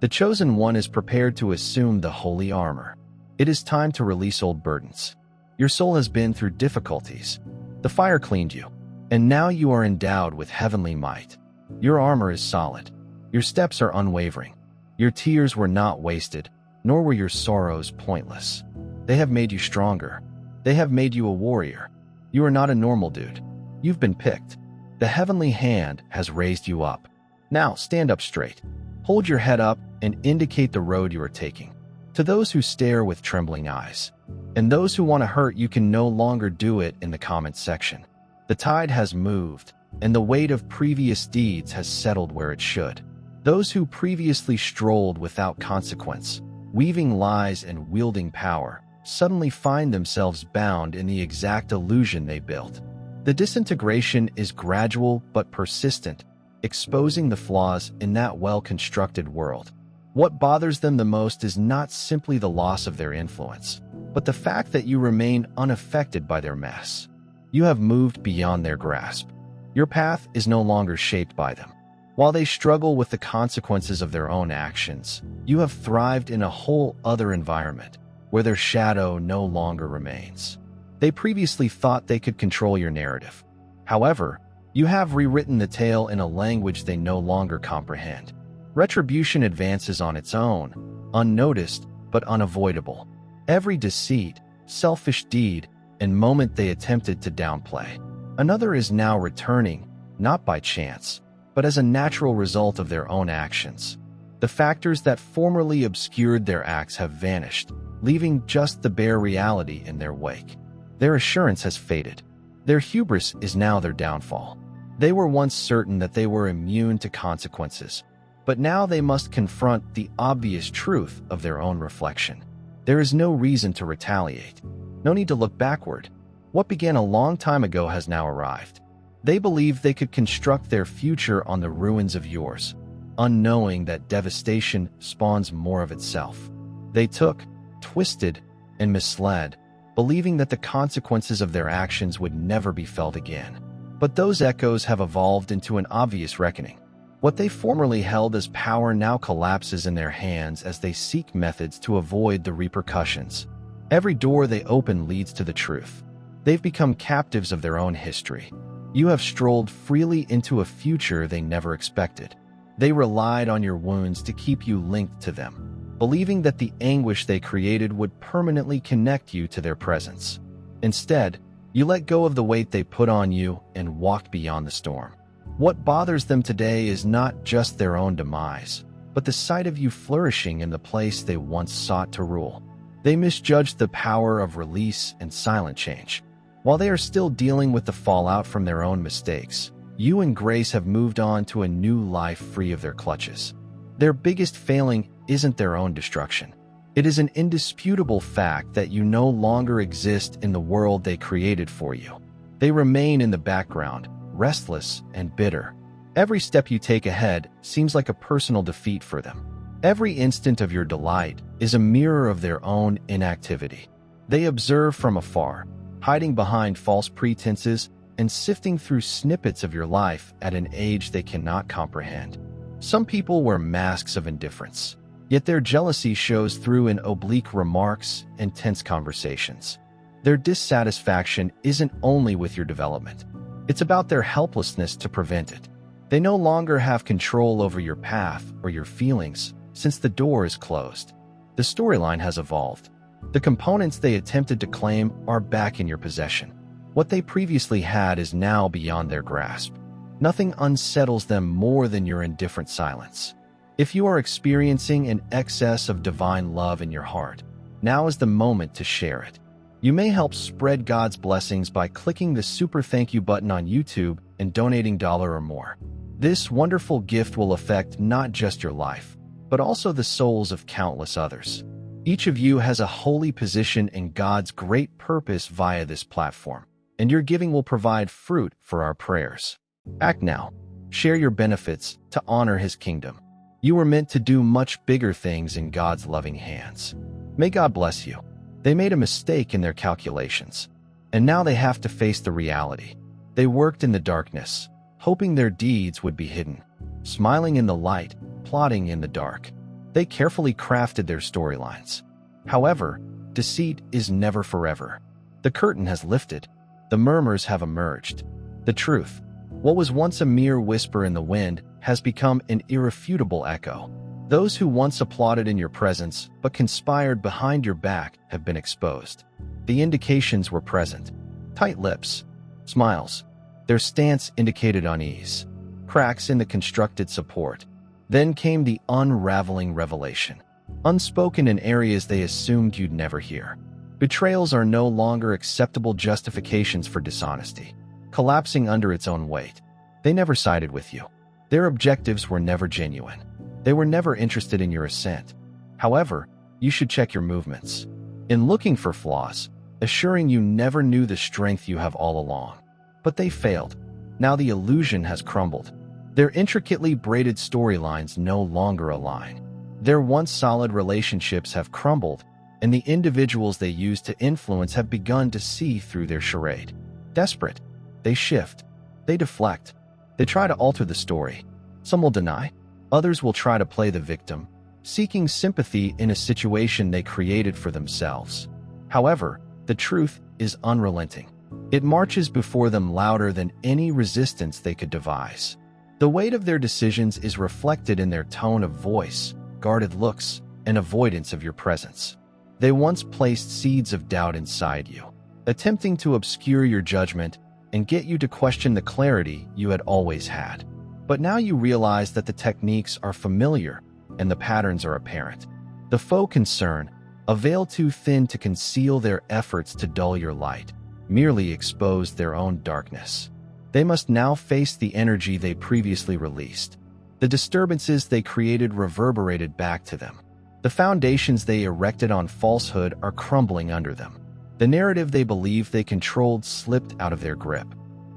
The chosen one is prepared to assume the holy armor. It is time to release old burdens. Your soul has been through difficulties. The fire cleaned you, and now you are endowed with heavenly might. Your armor is solid. Your steps are unwavering. Your tears were not wasted, nor were your sorrows pointless. They have made you stronger. They have made you a warrior. You are not a normal dude. You've been picked. The heavenly hand has raised you up. Now stand up straight. Hold your head up and indicate the road you are taking. To those who stare with trembling eyes, and those who want to hurt you can no longer do it in the comments section. The tide has moved, and the weight of previous deeds has settled where it should. Those who previously strolled without consequence, weaving lies and wielding power, suddenly find themselves bound in the exact illusion they built. The disintegration is gradual but persistent, exposing the flaws in that well-constructed world. What bothers them the most is not simply the loss of their influence, but the fact that you remain unaffected by their mess. You have moved beyond their grasp. Your path is no longer shaped by them. While they struggle with the consequences of their own actions, you have thrived in a whole other environment, where their shadow no longer remains. They previously thought they could control your narrative. However, you have rewritten the tale in a language they no longer comprehend. Retribution advances on its own, unnoticed but unavoidable. Every deceit, selfish deed, and moment they attempted to downplay, another is now returning, not by chance, but as a natural result of their own actions. The factors that formerly obscured their acts have vanished, leaving just the bare reality in their wake. Their assurance has faded. Their hubris is now their downfall. They were once certain that they were immune to consequences, but now they must confront the obvious truth of their own reflection. There is no reason to retaliate. No need to look backward. What began a long time ago has now arrived. They believed they could construct their future on the ruins of yours, unknowing that devastation spawns more of itself. They took, twisted, and misled, believing that the consequences of their actions would never be felt again. But those echoes have evolved into an obvious reckoning. What they formerly held as power now collapses in their hands as they seek methods to avoid the repercussions. Every door they open leads to the truth. They've become captives of their own history. You have strolled freely into a future they never expected. They relied on your wounds to keep you linked to them, believing that the anguish they created would permanently connect you to their presence. Instead, you let go of the weight they put on you and walked beyond the storm. What bothers them today is not just their own demise, but the sight of you flourishing in the place they once sought to rule. They misjudged the power of release and silent change. While they are still dealing with the fallout from their own mistakes, you and Grace have moved on to a new life free of their clutches. Their biggest failing isn't their own destruction. It is an indisputable fact that you no longer exist in the world they created for you. They remain in the background, restless and bitter. Every step you take ahead seems like a personal defeat for them. Every instant of your delight is a mirror of their own inactivity. They observe from afar, hiding behind false pretenses and sifting through snippets of your life at an age they cannot comprehend. Some people wear masks of indifference, yet their jealousy shows through in oblique remarks and tense conversations. Their dissatisfaction isn't only with your development. It's about their helplessness to prevent it. They no longer have control over your path or your feelings since the door is closed. The storyline has evolved. The components they attempted to claim are back in your possession. What they previously had is now beyond their grasp. Nothing unsettles them more than your indifferent silence. If you are experiencing an excess of divine love in your heart, now is the moment to share it. You may help spread God's blessings by clicking the super thank you button on YouTube and donating $1 or more. This wonderful gift will affect not just your life, but also the souls of countless others. Each of you has a holy position in God's great purpose via this platform, and your giving will provide fruit for our prayers. Act now. Share your benefits to honor His kingdom. You were meant to do much bigger things in God's loving hands. May God bless you. They made a mistake in their calculations, and now they have to face the reality. They worked in the darkness, hoping their deeds would be hidden, smiling in the light, plotting in the dark. They carefully crafted their storylines. However, deceit is never forever. The curtain has lifted. The murmurs have emerged. The truth, what was once a mere whisper in the wind, has become an irrefutable echo. Those who once applauded in your presence but conspired behind your back have been exposed. The indications were present. Tight lips, smiles. Their stance indicated unease. Cracks in the constructed support. Then came the unraveling revelation. Unspoken in areas they assumed you'd never hear. Betrayals are no longer acceptable justifications for dishonesty, collapsing under its own weight. They never sided with you. Their objectives were never genuine. They were never interested in your ascent. However, you should check your movements. In looking for flaws, assuring you never knew the strength you have all along. But they failed. Now the illusion has crumbled. Their intricately braided storylines no longer align. Their once solid relationships have crumbled, and the individuals they used to influence have begun to see through their charade. Desperate, they shift. They deflect. They try to alter the story. Some will deny. Others will try to play the victim, seeking sympathy in a situation they created for themselves. However, the truth is unrelenting. It marches before them louder than any resistance they could devise. The weight of their decisions is reflected in their tone of voice, guarded looks, and avoidance of your presence. They once placed seeds of doubt inside you, attempting to obscure your judgment and get you to question the clarity you had always had. But now you realize that the techniques are familiar and the patterns are apparent. The faux concern, a veil too thin to conceal their efforts to dull your light, merely exposed their own darkness. They must now face the energy they previously released. The disturbances they created reverberated back to them. The foundations they erected on falsehood are crumbling under them. The narrative they believed they controlled slipped out of their grip.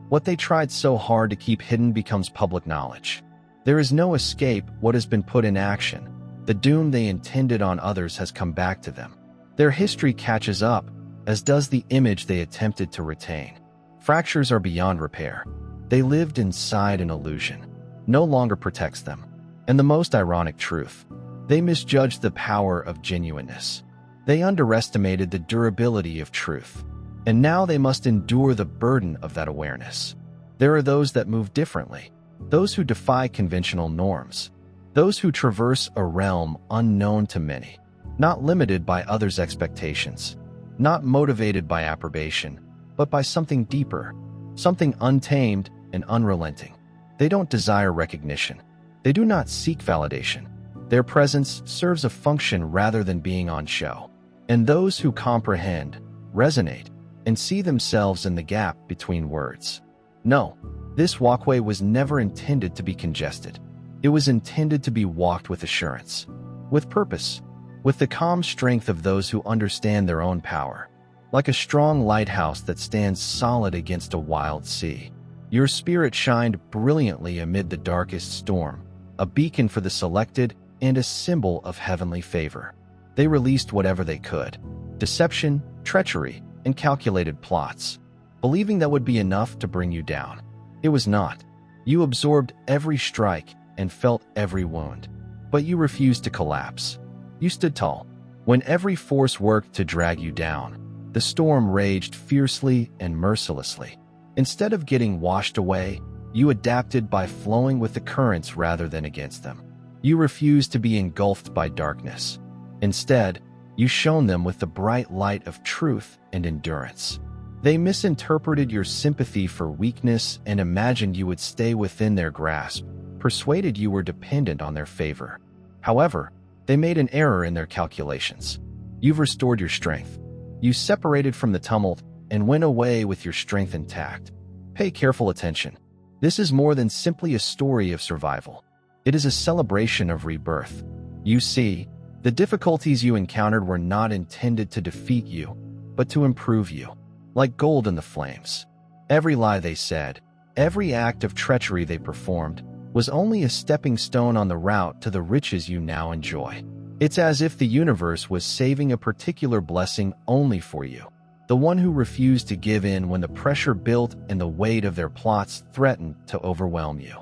What they tried so hard to keep hidden becomes public knowledge. There is no escape what has been put in action. The doom they intended on others has come back to them. Their history catches up, as does the image they attempted to retain. Fractures are beyond repair. They lived inside an illusion. No longer protects them. And the most ironic truth, they misjudged the power of genuineness. They underestimated the durability of truth. And now they must endure the burden of that awareness. There are those that move differently, those who defy conventional norms, those who traverse a realm unknown to many, not limited by others' expectations, not motivated by approbation, but by something deeper, something untamed and unrelenting. They don't desire recognition. They do not seek validation. Their presence serves a function rather than being on show. And those who comprehend, resonate, and see themselves in the gap between words. No, this walkway was never intended to be congested. It was intended to be walked with assurance, with purpose, with the calm strength of those who understand their own power. Like a strong lighthouse that stands solid against a wild sea, your spirit shined brilliantly amid the darkest storm, a beacon for the selected and a symbol of heavenly favor. They released whatever they could: deception, treachery, and calculated plots, believing that would be enough to bring you down. It was not. You absorbed every strike and felt every wound, but you refused to collapse. You stood tall. When every force worked to drag you down, the storm raged fiercely and mercilessly. Instead of getting washed away, you adapted by flowing with the currents rather than against them. You refused to be engulfed by darkness. Instead, you shone them with the bright light of truth and endurance. They misinterpreted your sympathy for weakness and imagined you would stay within their grasp, persuaded you were dependent on their favor. However, they made an error in their calculations. You've restored your strength. You separated from the tumult and went away with your strength intact. Pay careful attention. This is more than simply a story of survival. It is a celebration of rebirth. You see, the difficulties you encountered were not intended to defeat you, but to improve you. Like gold in the flames. Every lie they said, every act of treachery they performed, was only a stepping stone on the route to the riches you now enjoy. It's as if the universe was saving a particular blessing only for you, the one who refused to give in when the pressure built and the weight of their plots threatened to overwhelm you.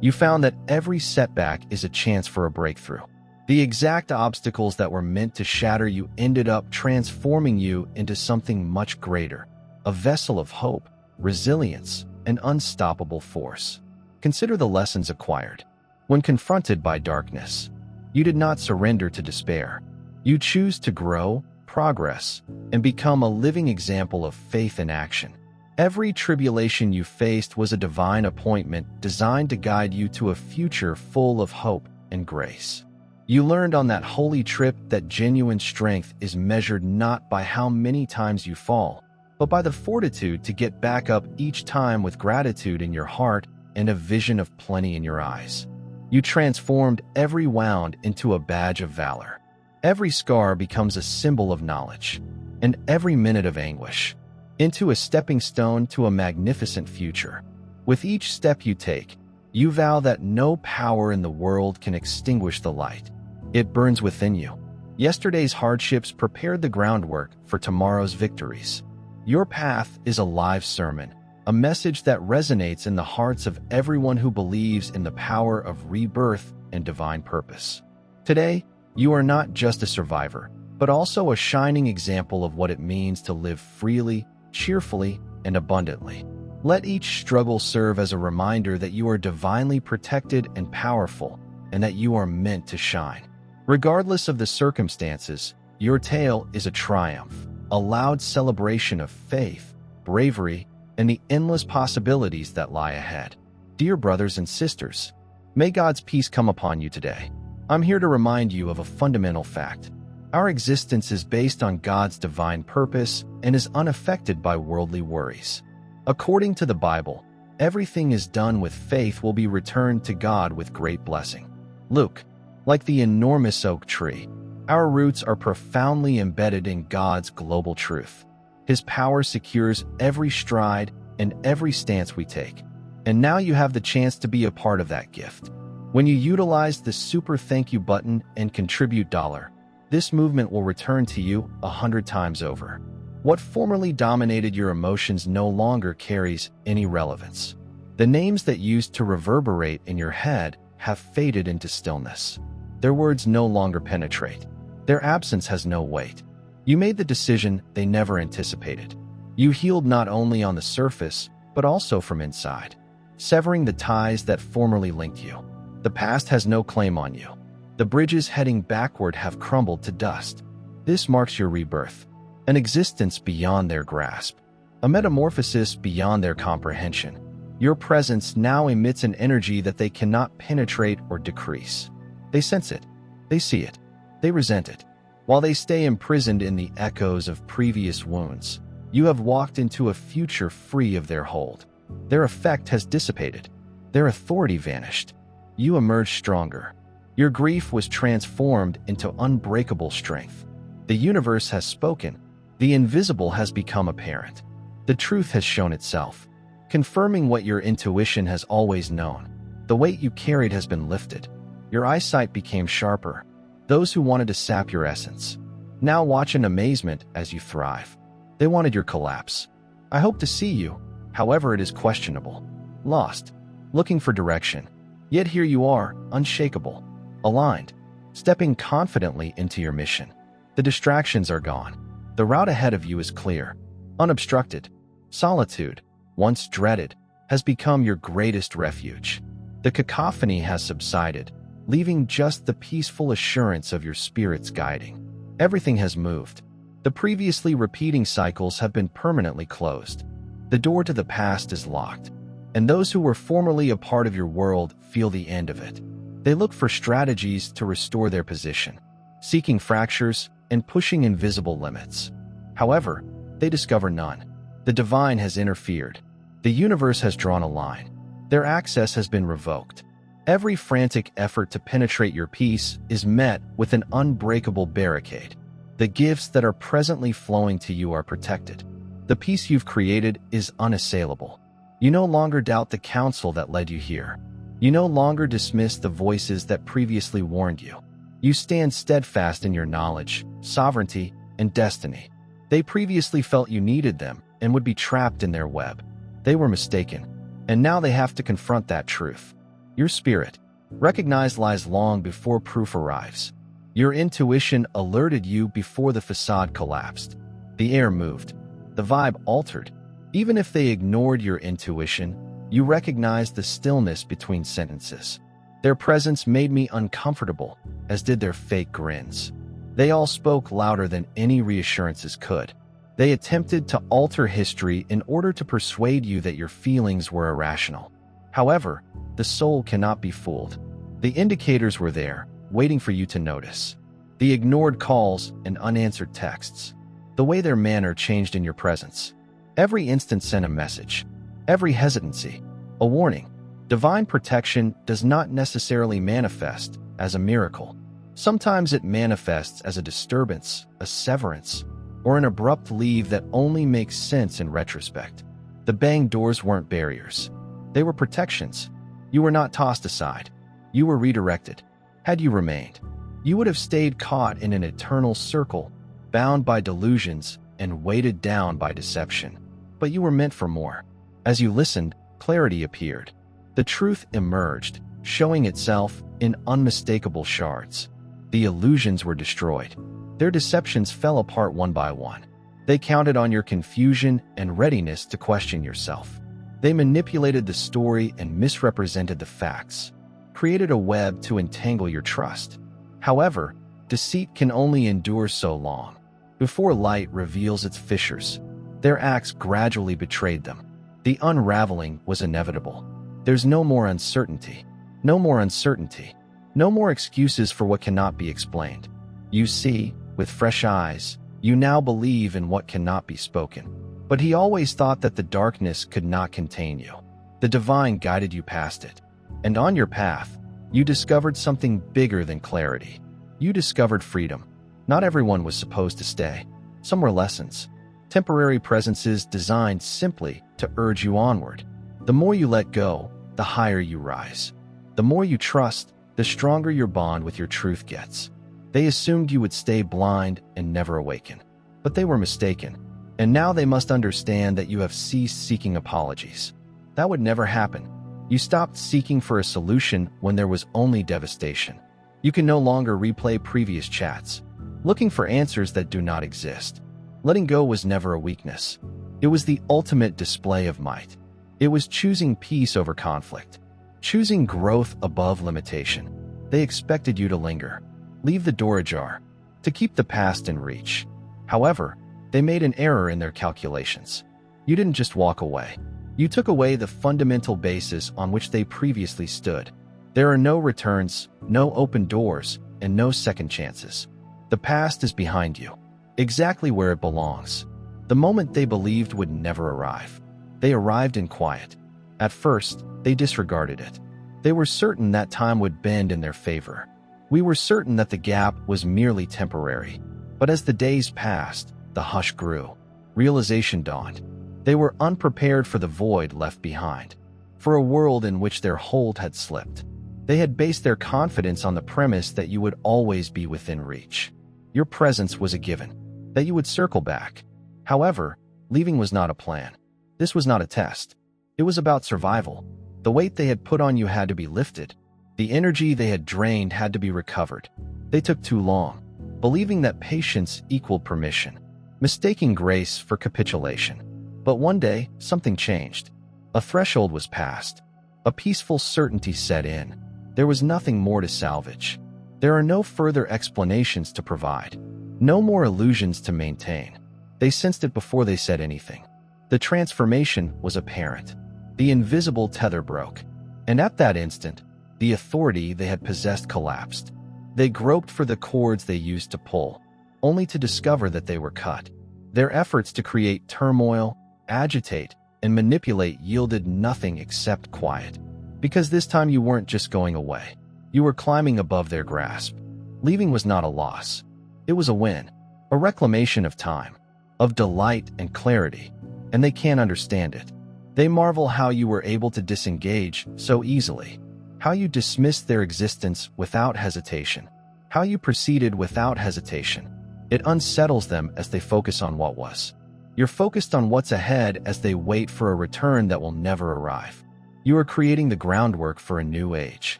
You found that every setback is a chance for a breakthrough. The exact obstacles that were meant to shatter you ended up transforming you into something much greater, a vessel of hope, resilience, and unstoppable force. Consider the lessons acquired. When confronted by darkness, you did not surrender to despair. You choose to grow, progress, and become a living example of faith in action. Every tribulation you faced was a divine appointment designed to guide you to a future full of hope and grace. You learned on that holy trip that genuine strength is measured not by how many times you fall, but by the fortitude to get back up each time with gratitude in your heart and a vision of plenty in your eyes. You transformed every wound into a badge of valor. Every scar becomes a symbol of knowledge, and every minute of anguish into a stepping stone to a magnificent future. With each step you take, you vow that no power in the world can extinguish the light. It burns within you. Yesterday's hardships prepared the groundwork for tomorrow's victories. Your path is a live sermon, a message that resonates in the hearts of everyone who believes in the power of rebirth and divine purpose. Today, you are not just a survivor, but also a shining example of what it means to live freely, cheerfully, and abundantly. Let each struggle serve as a reminder that you are divinely protected and powerful, and that you are meant to shine. Regardless of the circumstances, your tale is a triumph, a loud celebration of faith, bravery, and the endless possibilities that lie ahead. Dear brothers and sisters, may God's peace come upon you today. I'm here to remind you of a fundamental fact. Our existence is based on God's divine purpose and is unaffected by worldly worries. According to the Bible, everything is done with faith will be returned to God with great blessing. Luke, like the enormous oak tree, our roots are profoundly embedded in God's global truth. His power secures every stride and every stance we take. And now you have the chance to be a part of that gift. When you utilize the super thank you button and contribute $, this movement will return to you 100 times over. What formerly dominated your emotions no longer carries any relevance. The names that used to reverberate in your head have faded into stillness. Their words no longer penetrate. Their absence has no weight. You made the decision they never anticipated. You healed not only on the surface, but also from inside, severing the ties that formerly linked you. The past has no claim on you. The bridges heading backward have crumbled to dust. This marks your rebirth, an existence beyond their grasp, a metamorphosis beyond their comprehension. Your presence now emits an energy that they cannot penetrate or decrease. They sense it, they see it, they resent it. While they stay imprisoned in the echoes of previous wounds, you have walked into a future free of their hold. Their effect has dissipated. Their authority vanished. You emerged stronger. Your grief was transformed into unbreakable strength. The universe has spoken. The invisible has become apparent. The truth has shown itself, confirming what your intuition has always known. The weight you carried has been lifted. Your eyesight became sharper. Those who wanted to sap your essence now watch in amazement as you thrive. They wanted your collapse. I hope to see you, however it is questionable, lost, looking for direction. Yet here you are, unshakable, aligned, stepping confidently into your mission. The distractions are gone. The route ahead of you is clear, unobstructed. Solitude, once dreaded, has become your greatest refuge. The cacophony has subsided, leaving just the peaceful assurance of your spirit's guiding. Everything has moved. The previously repeating cycles have been permanently closed. The door to the past is locked, and those who were formerly a part of your world feel the end of it. They look for strategies to restore their position, seeking fractures and pushing invisible limits. However, they discover none. The divine has interfered. The universe has drawn a line. Their access has been revoked. Every frantic effort to penetrate your peace is met with an unbreakable barricade. The gifts that are presently flowing to you are protected. The peace you've created is unassailable. You no longer doubt the counsel that led you here. You no longer dismiss the voices that previously warned you. You stand steadfast in your knowledge, sovereignty, and destiny. They previously felt you needed them and would be trapped in their web. They were mistaken, and now they have to confront that truth. Your spirit, recognized lies long before proof arrives. Your intuition alerted you before the facade collapsed. The air moved. The vibe altered. Even if they ignored your intuition, you recognized the stillness between sentences. Their presence made me uncomfortable, as did their fake grins. They all spoke louder than any reassurances could. They attempted to alter history in order to persuade you that your feelings were irrational. However, the soul cannot be fooled. The indicators were there, waiting for you to notice. The ignored calls and unanswered texts. The way their manner changed in your presence. Every instant sent a message. Every hesitancy, a warning. Divine protection does not necessarily manifest as a miracle. Sometimes it manifests as a disturbance, a severance, or an abrupt leave that only makes sense in retrospect. The banged doors weren't barriers. They were protections. You were not tossed aside. You were redirected. Had you remained, you would have stayed caught in an eternal circle, bound by delusions and weighted down by deception. But you were meant for more. As you listened, clarity appeared. The truth emerged, showing itself in unmistakable shards. The illusions were destroyed. Their deceptions fell apart one by one. They counted on your confusion and readiness to question yourself. They manipulated the story and misrepresented the facts, created a web to entangle your trust. However, deceit can only endure so long. Before light reveals its fissures, their acts gradually betrayed them. The unraveling was inevitable. There's no more uncertainty. No more uncertainty. No more excuses for what cannot be explained. You see, with fresh eyes, you now believe in what cannot be spoken. But he always thought that the darkness could not contain you. The divine guided you past it. And on your path, you discovered something bigger than clarity. You discovered freedom. Not everyone was supposed to stay. Some were lessons. Temporary presences designed simply to urge you onward. The more you let go, the higher you rise. The more you trust, the stronger your bond with your truth gets. They assumed you would stay blind and never awaken. But they were mistaken. And now they must understand that you have ceased seeking apologies. That would never happen. You stopped seeking for a solution when there was only devastation. You can no longer replay previous chats, looking for answers that do not exist. Letting go was never a weakness. It was the ultimate display of might. It was choosing peace over conflict, choosing growth above limitation. They expected you to linger, leave the door ajar, to keep the past in reach. However, they made an error in their calculations. You didn't just walk away. You took away the fundamental basis on which they previously stood. There are no returns, no open doors, and no second chances. The past is behind you, exactly where it belongs. The moment they believed would never arrive. They arrived in quiet. At first, they disregarded it. They were certain that time would bend in their favor. We were certain that the gap was merely temporary. But as the days passed, the hush grew. Realization dawned. They were unprepared for the void left behind, for a world in which their hold had slipped. They had based their confidence on the premise that you would always be within reach. Your presence was a given, that you would circle back. However, leaving was not a plan. This was not a test. It was about survival. The weight they had put on you had to be lifted. The energy they had drained had to be recovered. They took too long, believing that patience equaled permission, mistaking grace for capitulation. But one day, something changed. A threshold was passed. A peaceful certainty set in. There was nothing more to salvage. There are no further explanations to provide. No more illusions to maintain. They sensed it before they said anything. The transformation was apparent. The invisible tether broke. And at that instant, the authority they had possessed collapsed. They groped for the cords they used to pull, only to discover that they were cut. Their efforts to create turmoil, agitate, and manipulate yielded nothing except quiet. Because this time you weren't just going away. You were climbing above their grasp. Leaving was not a loss. It was a win, a reclamation of time, of delight and clarity, and they can't understand it. They marvel how you were able to disengage so easily, how you dismissed their existence without hesitation, how you proceeded without hesitation. It unsettles them as they focus on what was. You're focused on what's ahead as they wait for a return that will never arrive. You are creating the groundwork for a new age,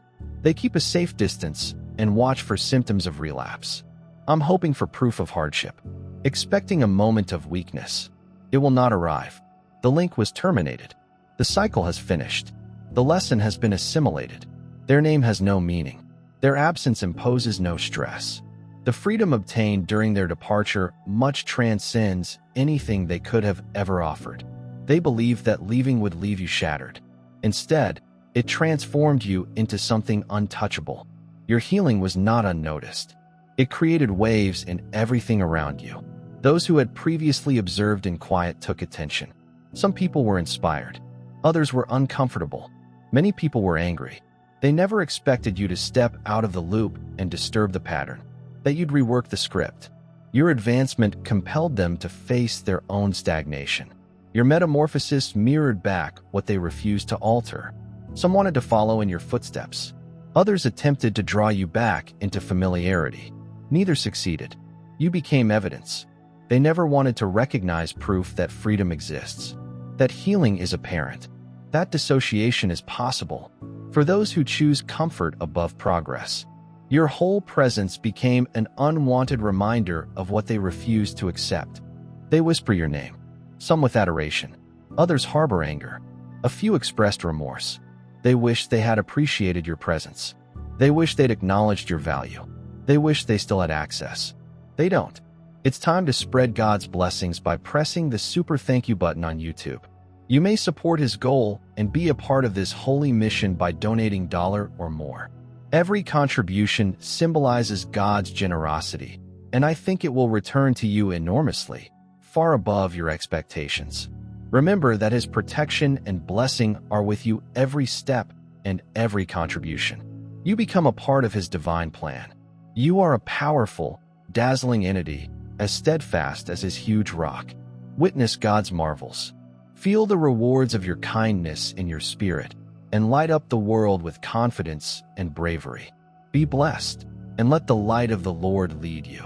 They keep a safe distance and watch for symptoms of relapse. I'm hoping for proof of hardship, expecting a moment of weakness. It will not arrive. The link was terminated. The cycle has finished. The lesson has been assimilated. Their name has no meaning. Their absence imposes no stress. The freedom obtained during their departure much transcends anything they could have ever offered. They believed that leaving would leave you shattered. Instead, it transformed you into something untouchable. Your healing was not unnoticed. It created waves in everything around you. Those who had previously observed in quiet took attention. Some people were inspired. Others were uncomfortable. Many people were angry. They never expected you to step out of the loop and disturb the pattern, that you'd rework the script. Your advancement compelled them to face their own stagnation. Your metamorphosis mirrored back what they refused to alter. Some wanted to follow in your footsteps. Others attempted to draw you back into familiarity. Neither succeeded. You became evidence. They never wanted to recognize proof that freedom exists, that healing is apparent, that dissociation is possible. For those who choose comfort above progress, your whole presence became an unwanted reminder of what they refused to accept. They whisper your name, some with adoration, others harbor anger. A few expressed remorse. They wish they had appreciated your presence. They wish they'd acknowledged your value. They wish they still had access. They don't. It's time to spread God's blessings by pressing the super thank you button on YouTube. You may support his goal and be a part of this holy mission by donating $1 or more. Every contribution symbolizes God's generosity, and I think it will return to you enormously, far above your expectations. Remember that his protection and blessing are with you every step and every contribution. You become a part of his divine plan. You are a powerful, dazzling entity, as steadfast as his huge rock. Witness God's marvels. Feel the rewards of your kindness in your spirit, and light up the world with confidence and bravery. Be blessed, and let the light of the Lord lead you.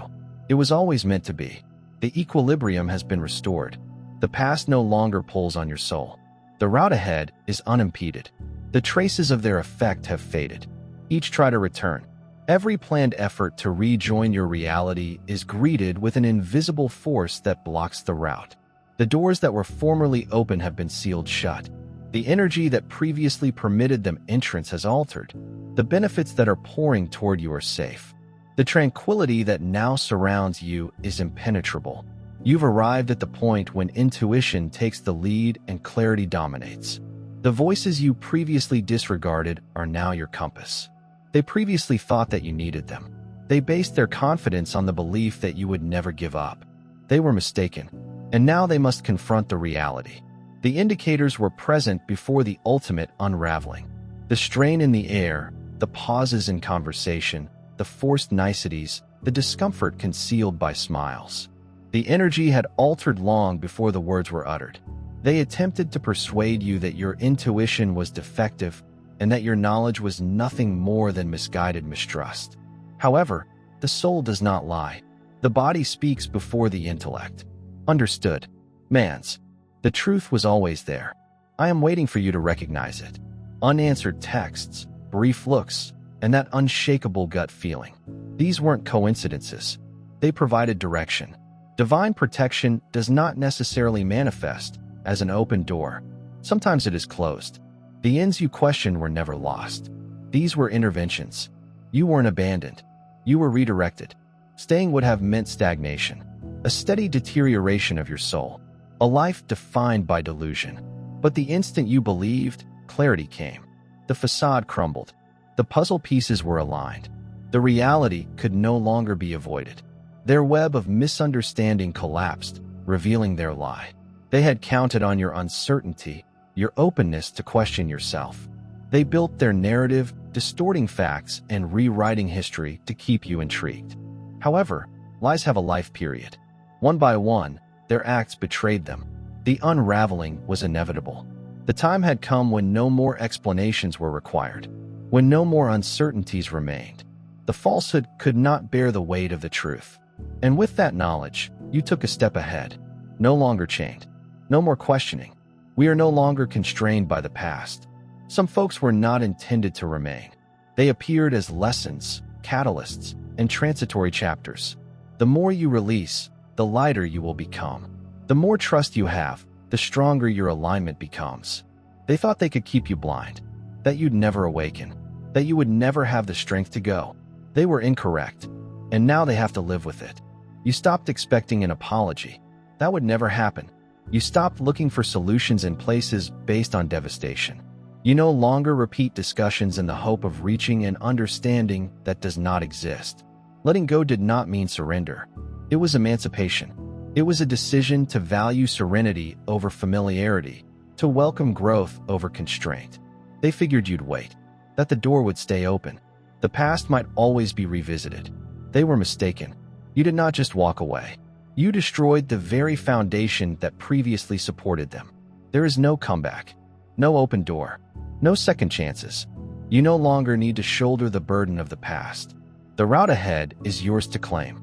It was always meant to be. The equilibrium has been restored. The past no longer pulls on your soul. The route ahead is unimpeded. The traces of their effect have faded. Each try to return. Every planned effort to rejoin your reality is greeted with an invisible force that blocks the route. The doors that were formerly open have been sealed shut. The energy that previously permitted them entrance has altered. The benefits that are pouring toward you are safe. The tranquility that now surrounds you is impenetrable. You've arrived at the point when intuition takes the lead and clarity dominates. The voices you previously disregarded are now your compass. They previously thought that you needed them. They based their confidence on the belief that you would never give up. They were mistaken, and now they must confront the reality. The indicators were present before the ultimate unraveling. The strain in the air, the pauses in conversation, the forced niceties, the discomfort concealed by smiles. The energy had altered long before the words were uttered. They attempted to persuade you that your intuition was defective and that your knowledge was nothing more than misguided mistrust. However, the soul does not lie. The body speaks before the intellect. Understood. Mans. The truth was always there. I am waiting for you to recognize it. Unanswered texts, brief looks, and that unshakable gut feeling. These weren't coincidences. They provided direction. Divine protection does not necessarily manifest as an open door. Sometimes it is closed. The ends you questioned were never lost. These were interventions. You weren't abandoned. You were redirected. Staying would have meant stagnation, a steady deterioration of your soul, a life defined by delusion. But the instant you believed, clarity came. The facade crumbled. The puzzle pieces were aligned. The reality could no longer be avoided. Their web of misunderstanding collapsed, revealing their lie. They had counted on your uncertainty, your openness to question yourself. They built their narrative, distorting facts and rewriting history to keep you intrigued. However, lies have a life period. One by one, their acts betrayed them. The unraveling was inevitable. The time had come when no more explanations were required, when no more uncertainties remained. The falsehood could not bear the weight of the truth. And with that knowledge, you took a step ahead. No longer chained. No more questioning. We are no longer constrained by the past. Some folks were not intended to remain. They appeared as lessons, catalysts, and transitory chapters. The more you release, the lighter you will become. The more trust you have, the stronger your alignment becomes. They thought they could keep you blind, that you'd never awaken, that you would never have the strength to go. They were incorrect, and now they have to live with it. You stopped expecting an apology. That would never happen. You stopped looking for solutions in places based on devastation. You no longer repeat discussions in the hope of reaching an understanding that does not exist. Letting go did not mean surrender. It was emancipation. It was a decision to value serenity over familiarity, to welcome growth over constraint. They figured you'd wait, that the door would stay open. The past might always be revisited. They were mistaken. You did not just walk away. You destroyed the very foundation that previously supported them. There is no comeback, no open door, no second chances. You no longer need to shoulder the burden of the past. The route ahead is yours to claim.